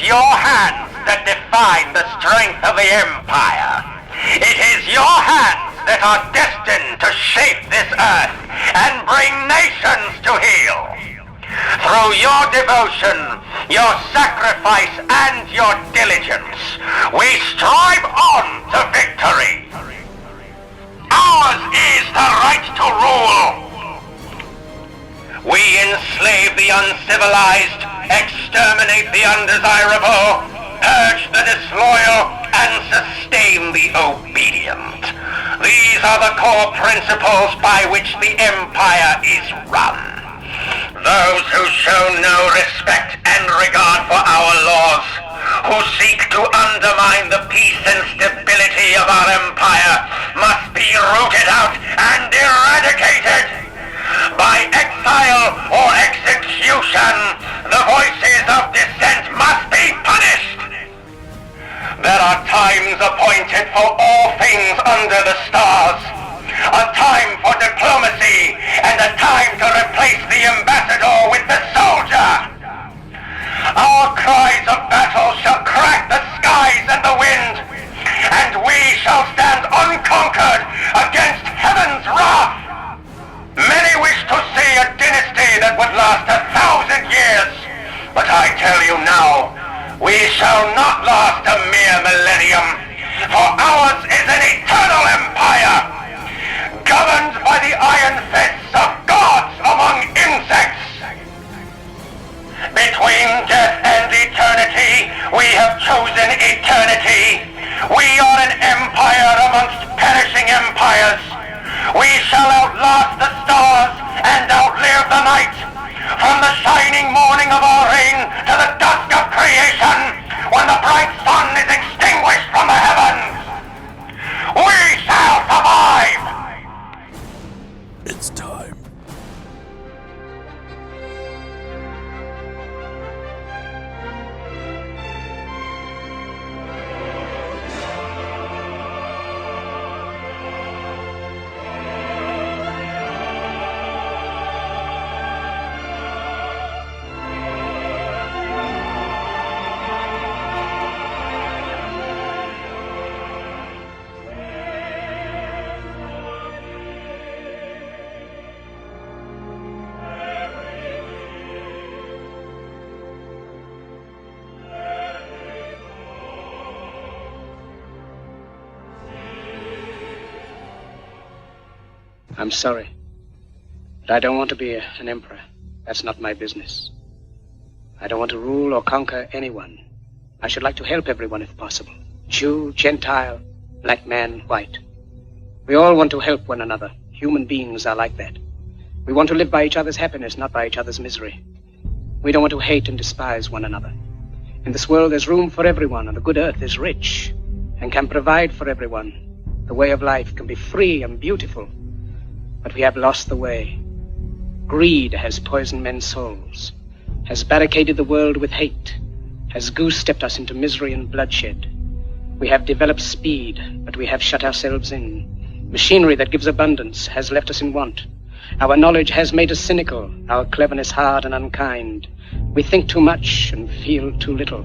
your hands that define the strength of the Empire. It is your hands that are destined to shape this earth and bring nations to heel. Through your devotion, your sacrifice, and your diligence, we strive on to victory. Ours is the right to rule. We enslave the uncivilized, exterminate the undesirable, urge the disloyal, and sustain the obedient. These are the core principles by which the Empire is run. Those who show no respect and regard for our laws, who seek to undermine the peace and stability of our empire, must be rooted out and eradicated. By exile or execution, the voices of dissent must be punished. There are times appointed for all things under the stars. A time for diplomacy and a time to replace the ambassador with the soldier. Our cries of battle shall crack the skies and the wind, and we shall stand unconquered against heaven's wrath. Many wish to see a dynasty that would last 1,000 years, but I tell you now, we shall not last a mere millennium, for ours is an eternal empire, governed by the iron fists of gods among insects. Between death and eternity, we have chosen eternity. We are an empire amongst perishing empires. We shall outlast the stars and outlive the night. From the shining morning of our reign to the dusk of creation, when the bright sun is extinguished from the heavens, we shall survive! It's time. I'm sorry, but I don't want to be an emperor. That's not my business. I don't want to rule or conquer anyone. I should like to help everyone if possible. Jew, Gentile, black man, white. We all want to help one another. Human beings are like that. We want to live by each other's happiness, not by each other's misery. We don't want to hate and despise one another. In this world there's room for everyone, and the good earth is rich and can provide for everyone. The way of life can be free and beautiful. But we have lost the way. Greed has poisoned men's souls, has barricaded the world with hate, has goose-stepped us into misery and bloodshed. We have developed speed, but we have shut ourselves in. Machinery that gives abundance has left us in want. Our knowledge has made us cynical, our cleverness hard and unkind. We think too much and feel too little.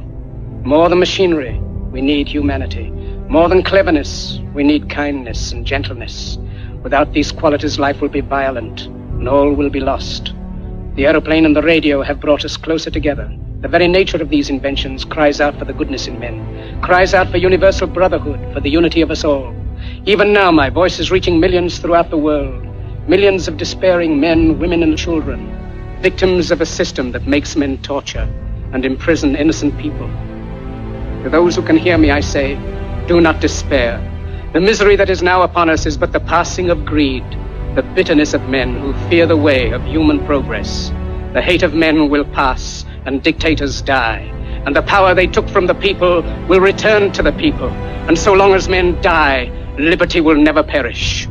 More than machinery, we need humanity. More than cleverness, we need kindness and gentleness. Without these qualities, life will be violent, and all will be lost. The aeroplane and the radio have brought us closer together. The very nature of these inventions cries out for the goodness in men, cries out for universal brotherhood, for the unity of us all. Even now, my voice is reaching millions throughout the world, millions of despairing men, women, and children, victims of a system that makes men torture and imprison innocent people. To those who can hear me, I say, do not despair. The misery that is now upon us is but the passing of greed, the bitterness of men who fear the way of human progress. The hate of men will pass, and dictators die, and the power they took from the people will return to the people, and so long as men die, liberty will never perish.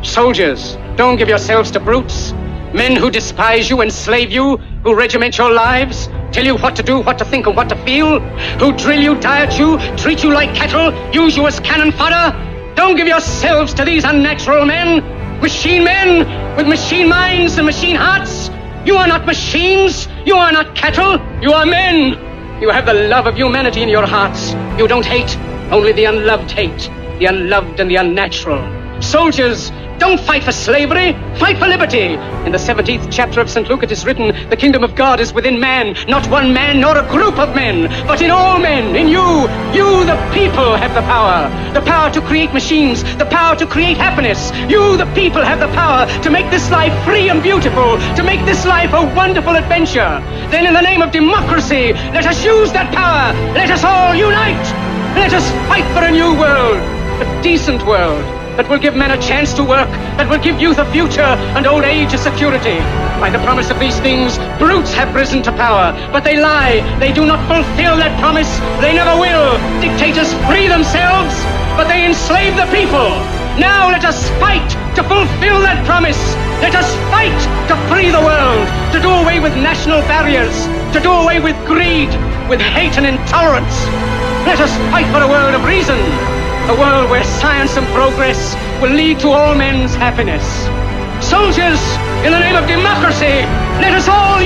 Soldiers, don't give yourselves to brutes, men who despise you, enslave you, who regiment your lives, tell you what to do, what to think, and what to feel, who drill you, diet you, treat you like cattle, use you as cannon fodder. Don't give yourselves to these unnatural men with machine minds and machine hearts. You are not machines, you are not cattle, you are men. You have the love of humanity in your hearts. You don't hate, only the unloved hate. The unloved and the unnatural. Soldiers, don't fight for slavery, fight for liberty. In the 17th chapter of St. Luke it is written, the kingdom of God is within man, not one man nor a group of men, but in all men, in you. You, the people, have the power to create machines, the power to create happiness. You, the people, have the power to make this life free and beautiful, to make this life a wonderful adventure. Then in the name of democracy, let us use that power. Let us all unite. Let us fight for a new world, a decent world, that will give men a chance to work, that will give youth a future and old age a security. By the promise of these things, brutes have risen to power, but they lie. They do not fulfill that promise. They never will. Dictators free themselves, but they enslave the people. Now let us fight to fulfill that promise. Let us fight to free the world, to do away with national barriers, to do away with greed, with hate and intolerance. Let us fight for a world of reason, a world where science and progress will lead to all men's happiness. Soldiers, in the name of democracy, let us all